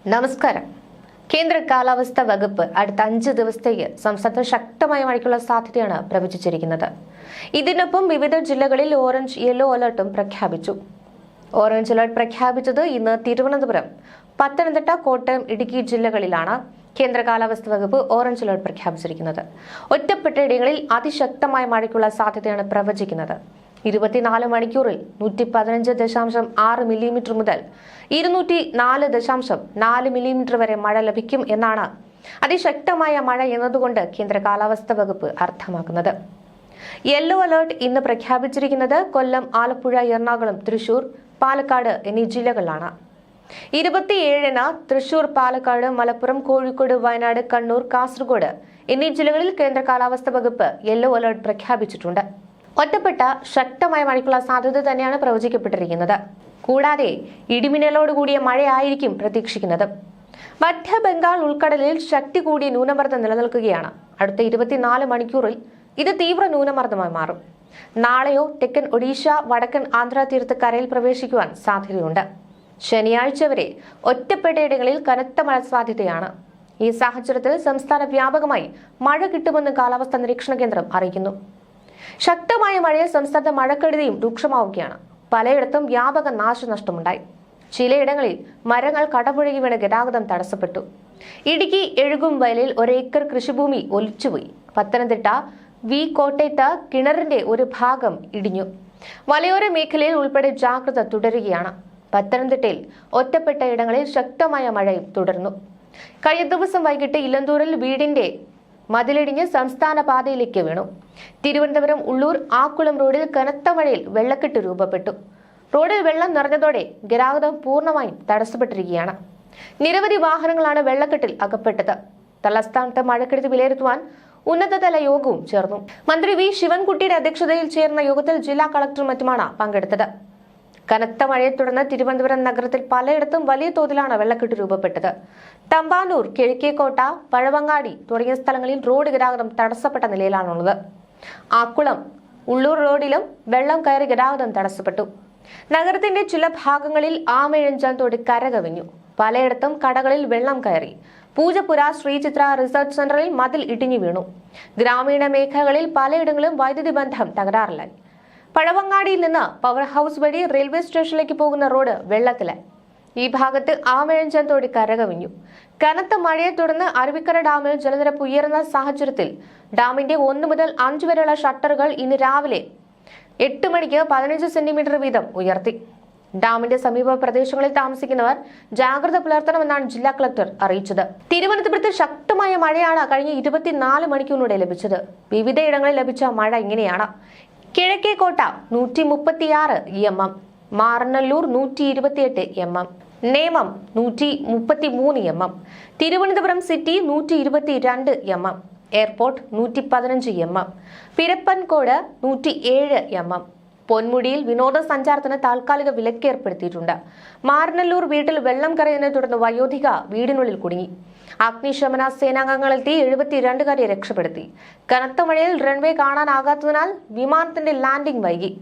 നമസ്കാരം. കേന്ദ്ര കാലാവസ്ഥാ വകുപ്പ് അടുത്ത 5 ദിവസത്തേക്ക് സംസ്ഥാനത്ത് ശക്തമായ മഴയ്ക്കുള്ള സാധ്യതയാണ് പ്രവചിച്ചിരിക്കുന്നത്. ഇതിനൊപ്പം വിവിധ ജില്ലകളിൽ ഓറഞ്ച് യെല്ലോ അലർട്ടും പ്രഖ്യാപിച്ചു. ഓറഞ്ച് അലർട്ട് പ്രഖ്യാപിച്ചത് ഇന്ന് തിരുവനന്തപുരം, പത്തനംതിട്ട, കോട്ടയം, ഇടുക്കി ജില്ലകളിലാണ്. കേന്ദ്ര കാലാവസ്ഥാ വകുപ്പ് ഓറഞ്ച് അലർട്ട് പ്രഖ്യാപിച്ചിരിക്കുന്നത്. ഒറ്റപ്പെട്ട ഇടങ്ങളിൽ അതിശക്തമായ മഴയ്ക്കുള്ള സാധ്യതയാണ് പ്രവചിക്കുന്നത്. 24 മണിക്കൂറിൽ 115.6 മില്ലിമീറ്റർ മുതൽ 204.4 മില്ലിമീറ്റർ വരെ മഴ ലഭിക്കും എന്നാണ് അതിശക്തമായ മഴ എന്നതുകൊണ്ട് കേന്ദ്ര കാലാവസ്ഥാ വകുപ്പ് അർത്ഥമാക്കുന്നത്. യെല്ലോ അലർട്ട് ഇന്ന് പ്രഖ്യാപിച്ചിരിക്കുന്നത് കൊല്ലം, ആലപ്പുഴ, എറണാകുളം, തൃശൂർ, പാലക്കാട് എന്നീ ജില്ലകളിലാണ്. 27-ന് തൃശൂർ, പാലക്കാട്, മലപ്പുറം, കോഴിക്കോട്, വയനാട്, കണ്ണൂർ, കാസർഗോഡ് എന്നീ ജില്ലകളിൽ കേന്ദ്ര കാലാവസ്ഥാ വകുപ്പ് യെല്ലോ അലർട്ട് പ്രഖ്യാപിച്ചിട്ടുണ്ട്. ഒറ്റപ്പെട്ട ശക്തമായ മഴയ്ക്കുള്ള സാധ്യത തന്നെയാണ് പ്രവചിക്കപ്പെട്ടിരിക്കുന്നത്. കൂടാതെ ഇടിമിന്നലോടുകൂടിയ മഴയായിരിക്കും പ്രതീക്ഷിക്കുന്നത്. മധ്യ ബംഗാൾ ഉൾക്കടലിൽ ശക്തി കൂടിയ ന്യൂനമർദ്ദം നിലനിൽക്കുകയാണ്. അടുത്ത 24 മണിക്കൂറിൽ ഇത് തീവ്ര ന്യൂനമർദ്ദമായി മാറും. നാളെയോ തെക്കൻ ഒഡീഷ, വടക്കൻ ആന്ധ്ര തീരത്ത് കരയിൽ പ്രവേശിക്കുവാൻ സാധ്യതയുണ്ട്. ശനിയാഴ്ച വരെ ഒറ്റപ്പെട്ടയിടങ്ങളിൽ കനത്ത മഴ സാധ്യതയാണ്. ഈ സാഹചര്യത്തിൽ സംസ്ഥാന വ്യാപകമായി മഴ കിട്ടുമെന്ന് കാലാവസ്ഥാ നിരീക്ഷണ കേന്ദ്രം അറിയിക്കുന്നു. ശക്തമായ മഴയിൽ സംസ്ഥാനത്ത് മഴക്കെടുതിയും രൂക്ഷമാവുകയാണ്. പലയിടത്തും വ്യാപക നാശനഷ്ടമുണ്ടായി. ചിലയിടങ്ങളിൽ മരങ്ങൾ കടപുഴകി വീണ് ഗതാഗതം തടസ്സപ്പെട്ടു. ഇടുക്കി എഴുകും വയലിൽ 1 ഏക്കർ കൃഷിഭൂമി ഒലിച്ചുപോയി. പത്തനംതിട്ട കോട്ടയത്ത് കിണറിന്റെ ഒരു ഭാഗം ഇടിഞ്ഞു. മലയോര മേഖലയിൽ ഉൾപ്പെടെ ജാഗ്രത തുടരുകയാണ്. പത്തനംതിട്ടയിൽ ഒറ്റപ്പെട്ട ഇടങ്ങളിൽ ശക്തമായ മഴയും തുടർന്നു. കഴിഞ്ഞ ദിവസം വൈകിട്ട് ഇലന്തൂരിൽ വീടിന്റെ മതിലിടിഞ്ഞ് സംസ്ഥാന പാതയിലേക്ക് വീണു. തിരുവനന്തപുരം ഉള്ളൂർ ആക്കുളം റോഡിൽ കനത്ത മഴയിൽ വെള്ളക്കെട്ട് രൂപപ്പെട്ടു. റോഡിൽ വെള്ളം നിറഞ്ഞതോടെ ഗതാഗതം പൂർണ്ണമായും തടസ്സപ്പെട്ടിരിക്കുകയാണ്. നിരവധി വാഹനങ്ങളാണ് വെള്ളക്കെട്ടിൽ അകപ്പെട്ടത്. തലസ്ഥാനത്ത് മഴക്കെടുതി വിലയിരുത്തുവാൻ ഉന്നതതല യോഗവും ചേർന്നു. മന്ത്രി വി ശിവൻകുട്ടിയുടെ അധ്യക്ഷതയിൽ ചേർന്ന യോഗത്തിൽ ജില്ലാ കളക്ടറും മറ്റുമാണ് പങ്കെടുത്തത്. കനത്ത മഴയെ തുടർന്ന് തിരുവനന്തപുരം നഗരത്തിൽ പലയിടത്തും വലിയ തോതിലാണ് വെള്ളക്കെട്ട് രൂപപ്പെട്ടത്. തമ്പാനൂർ, കിഴക്കേക്കോട്ട, പഴവങ്ങാടി തുടങ്ങിയ സ്ഥലങ്ങളിൽ റോഡ് ഗതാഗതം തടസ്സപ്പെട്ട നിലയിലാണുള്ളത്. ആക്കുളം, ഉള്ളൂർ റോഡിലും വെള്ളം കയറി ഗതാഗതം തടസ്സപ്പെട്ടു. നഗരത്തിന്റെ ചില ഭാഗങ്ങളിൽ ആമയിഴഞ്ചാൻ തോട് കരകവിഞ്ഞു. പലയിടത്തും കടകളിൽ വെള്ളം കയറി. പൂജപ്പുര ശ്രീചിത്ര റിസർച്ച് സെന്ററിൽ മതിൽ ഇടിഞ്ഞു വീണു. ഗ്രാമീണ മേഖലകളിൽ പലയിടങ്ങളിലും വൈദ്യുതി ബന്ധം തകരാറിലായി. പഴവങ്ങാടിയിൽ നിന്ന് പവർ ഹൗസ് വഴി റെയിൽവേ സ്റ്റേഷനിലേക്ക് പോകുന്ന റോഡ് വെള്ളത്തിലായി. ഈ ഭാഗത്ത് ആമയിഴഞ്ചാൻ തോട് കരകവിഞ്ഞു. കനത്ത മഴയെ തുടർന്ന് അരുവിക്കര ഡാമിൽ ജലനിരപ്പ് ഉയർന്ന സാഹചര്യത്തിൽ ഡാമിന്റെ 1 മുതൽ 5 വരെയുള്ള ഷട്ടറുകൾ ഇന്ന് രാവിലെ 8 മണിക്ക് 15 സെന്റിമീറ്റർ വീതം ഉയർത്തി. ഡാമിന്റെ സമീപ പ്രദേശങ്ങളിൽ താമസിക്കുന്നവർ ജാഗ്രത പുലർത്തണമെന്നാണ് ജില്ലാ കളക്ടർ അറിയിച്ചത്. തിരുവനന്തപുരത്ത് ശക്തമായ മഴയാണ് കഴിഞ്ഞ 24 മണിക്കൂറിലൂടെ ലഭിച്ചത്. വിവിധയിടങ്ങളിൽ ലഭിച്ച മഴ ഇങ്ങനെയാണ്. Kizhakkekotta 136 mm, Maranallur 128 mm, Nemom 133 mm, Thiruvananthapuram city 122 mm, airport 115 mm, Pirappancode 107 mm. പൊന്മുടിയിൽ വിനോദസഞ്ചാരത്തിന് താൽക്കാലിക വിലക്ക് ഏർപ്പെടുത്തിയിട്ടുണ്ട്. മാറനല്ലൂർ വീട്ടിൽ വെള്ളം കയറിയതിനെ തുടർന്ന് വയോധിക വീടിനുള്ളിൽ കുടുങ്ങി. അഗ്നിശമന സേനാംഗങ്ങളെത്തി 72കാരെ രക്ഷപ്പെടുത്തി. കനത്ത മഴയിൽ റൺവേ കാണാനാകാത്തതിനാൽ വിമാനത്തിന്റെ ലാൻഡിംഗ് വൈകി.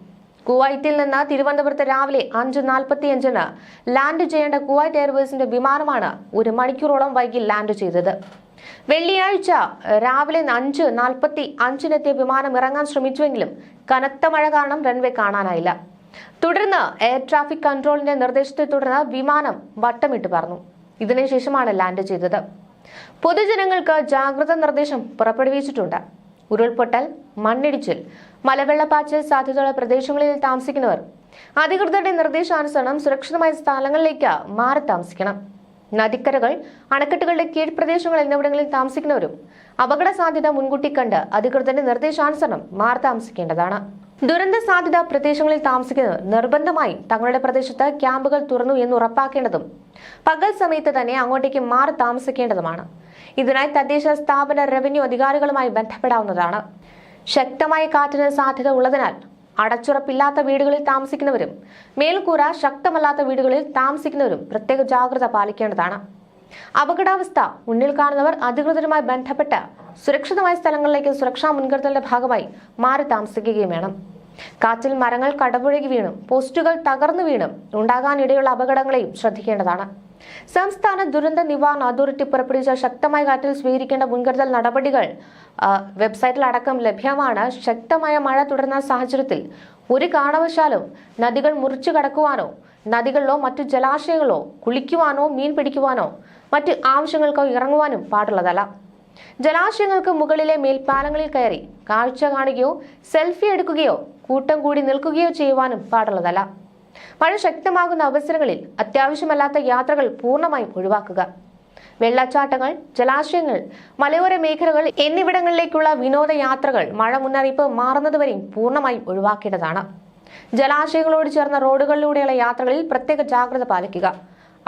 കുവൈറ്റിൽ നിന്ന് തിരുവനന്തപുരത്ത് രാവിലെ 5:45-ന് ലാൻഡ് ചെയ്യേണ്ട കുവൈറ്റ് എയർവേസിന്റെ വിമാനമാണ് 1 മണിക്കൂറോളം വൈകി ലാൻഡ് ചെയ്തത്. വെള്ളിയാഴ്ച രാവിലെ 5:45-നെത്തിയ വിമാനം ഇറങ്ങാൻ ശ്രമിച്ചുവെങ്കിലും കനത്ത മഴ കാരണം റൺവേ കാണാനായില്ല. തുടർന്ന് എയർ ട്രാഫിക് കൺട്രോളിന്റെ നിർദ്ദേശത്തെ തുടർന്ന് വിമാനം വട്ടമിട്ട് പറന്നു. ഇതിനുശേഷമാണ് ലാൻഡ് ചെയ്തത്. പൊതുജനങ്ങൾക്ക് ജാഗ്രതാ നിർദ്ദേശം പുറപ്പെടുവിച്ചിട്ടുണ്ട്. ഉരുൾപൊട്ടൽ, മണ്ണിടിച്ചിൽ, മലവെള്ളപ്പാച്ചിൽ സാധ്യതയുള്ള പ്രദേശങ്ങളിൽ താമസിക്കുന്നവർ അധികൃതരുടെ നിർദ്ദേശാനുസരണം സുരക്ഷിതമായ സ്ഥലങ്ങളിലേക്ക് മാറി താമസിക്കണം. നദിക്കരകൾ, അണക്കെട്ടുകളുടെ കീഴ്പ്രദേശങ്ങൾ എന്നിവിടങ്ങളിൽ താമസിക്കുന്നവരും അപകട സാധ്യത മുൻകൂട്ടി കണ്ട് അധികൃതരുടെ നിർദ്ദേശാനുസരണം മാറി താമസിക്കേണ്ടതാണ്. ദുരന്ത സാധ്യത പ്രദേശങ്ങളിൽ താമസിക്കുന്നവർ നിർബന്ധമായും തങ്ങളുടെ പ്രദേശത്ത് ക്യാമ്പുകൾ തുറന്നു എന്ന് ഉറപ്പാക്കേണ്ടതും പകൽ സമയത്ത് തന്നെ അങ്ങോട്ടേക്ക് മാറി താമസിക്കേണ്ടതുമാണ്. ഇതിനായി തദ്ദേശ സ്ഥാപന റവന്യൂ അധികാരികളുമായി ബന്ധപ്പെടാവുന്നതാണ്. ശക്തമായ കാറ്റിന് സാധ്യത ഉള്ളതിനാൽ അടച്ചുറപ്പില്ലാത്ത വീടുകളിൽ താമസിക്കുന്നവരും മേൽക്കൂര ശക്തമല്ലാത്ത വീടുകളിൽ താമസിക്കുന്നവരും പ്രത്യേക ജാഗ്രത പാലിക്കേണ്ടതാണ്. അപകടാവസ്ഥ മുന്നിൽ കാണുന്നവർ അധികൃതരുമായി ബന്ധപ്പെട്ട് സുരക്ഷിതമായ സ്ഥലങ്ങളിലേക്ക് സുരക്ഷാ മുൻകരുതലിന്റെ ഭാഗമായി മാറി താമസിക്കുകയും വേണം. കാറ്റിൽ മരങ്ങൾ കടപുഴകി വീണും പോസ്റ്റുകൾ തകർന്നു വീണും ഉണ്ടാകാനിടയുള്ള അപകടങ്ങളെയും ശ്രദ്ധിക്കേണ്ടതാണ്. സംസ്ഥാന ദുരന്ത നിവാരണ അതോറിറ്റി പുറപ്പെടുവിച്ച ശക്തമായ കാറ്റിൽ സ്വീകരിക്കേണ്ട മുൻകരുതൽ നടപടികൾ വെബ്സൈറ്റിൽ അടക്കം ലഭ്യമാണ്. ശക്തമായ മഴ തുടരുന്ന സാഹചര്യത്തിൽ ഒരു കാരണവശാലും നദികൾ മുറിച്ചു കടക്കുവാനോ നദികളിലോ മറ്റു ജലാശയങ്ങളോ കുളിക്കുവാനോ മീൻ പിടിക്കുവാനോ മറ്റ് ആവശ്യങ്ങൾക്കോ ഇറങ്ങുവാനും പാടുള്ളതല്ല. ജലാശയങ്ങൾക്ക് മുകളിലെ മേൽപ്പാലങ്ങളിൽ കയറി കാഴ്ച കാണുകയോ സെൽഫി എടുക്കുകയോ കൂട്ടം കൂടി നിൽക്കുകയോ ചെയ്യുവാനും പാടുള്ളതല്ല. മഴ ശക്തമാകുന്ന അവസരങ്ങളിൽ അത്യാവശ്യമല്ലാത്ത യാത്രകൾ പൂർണ്ണമായും ഒഴിവാക്കുക. വെള്ളച്ചാട്ടങ്ങൾ, ജലാശയങ്ങൾ, മലയോര മേഖലകൾ എന്നിവിടങ്ങളിലേക്കുള്ള വിനോദയാത്രകൾ മഴ മുന്നറിയിപ്പ് മാറുന്നതുവരെയും പൂർണ്ണമായും ഒഴിവാക്കേണ്ടതാണ്. ജലാശയങ്ങളോട് ചേർന്ന റോഡുകളിലൂടെയുള്ള യാത്രകളിൽ പ്രത്യേക ജാഗ്രത പാലിക്കുക.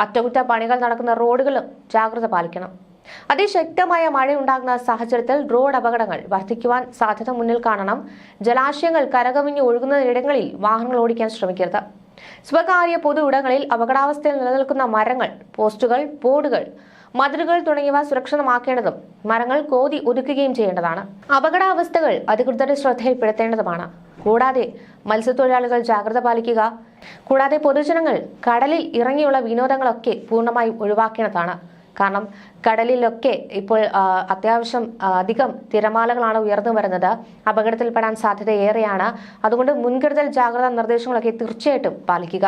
അറ്റകുറ്റപ്പണികൾ നടക്കുന്ന റോഡുകളിലും ജാഗ്രത പാലിക്കണം. അതിശക്തമായ മഴയുണ്ടാകുന്ന സാഹചര്യത്തിൽ റോഡ് അപകടങ്ങൾ വർദ്ധിക്കുവാൻ സാധ്യത മുന്നിൽ കാണണം. ജലാശയങ്ങൾ കരകവിഞ്ഞ് ഒഴുകുന്നതിടങ്ങളിൽ വാഹനങ്ങൾ ഓടിക്കാൻ ശ്രമിക്കരുത്. സ്വകാര്യ പൊതു ഇടങ്ങളിൽ അപകടാവസ്ഥയിൽ നിലനിൽക്കുന്ന മരങ്ങൾ, പോസ്റ്റുകൾ, ബോർഡുകൾ, മതിലുകൾ തുടങ്ങിയവ സുരക്ഷിതമാക്കേണ്ടതും മരങ്ങൾ കോതി ഒതുക്കുകയും ചെയ്യേണ്ടതാണ്. അപകടാവസ്ഥകൾ അധികൃതരുടെ ശ്രദ്ധയിൽപ്പെടുത്തേണ്ടതുമാണ്. കൂടാതെ മത്സ്യത്തൊഴിലാളികൾ ജാഗ്രത പാലിക്കുക. കൂടാതെ പൊതുജനങ്ങൾ കടലിൽ ഇറങ്ങിയുള്ള വിനോദങ്ങളൊക്കെ പൂർണ്ണമായും ഒഴിവാക്കേണ്ടതാണ്. കാരണം കടലിലൊക്കെ ഇപ്പോൾ അത്യാവശ്യം അധികം തിരമാലകളാണ് ഉയർന്നു വരുന്നത്. അപകടത്തിൽപ്പെടാൻ സാധ്യത ഏറെയാണ്. അതുകൊണ്ട് മുൻകരുതൽ ജാഗ്രതാ നിർദ്ദേശങ്ങളൊക്കെ തീർച്ചയായിട്ടും പാലിക്കുക.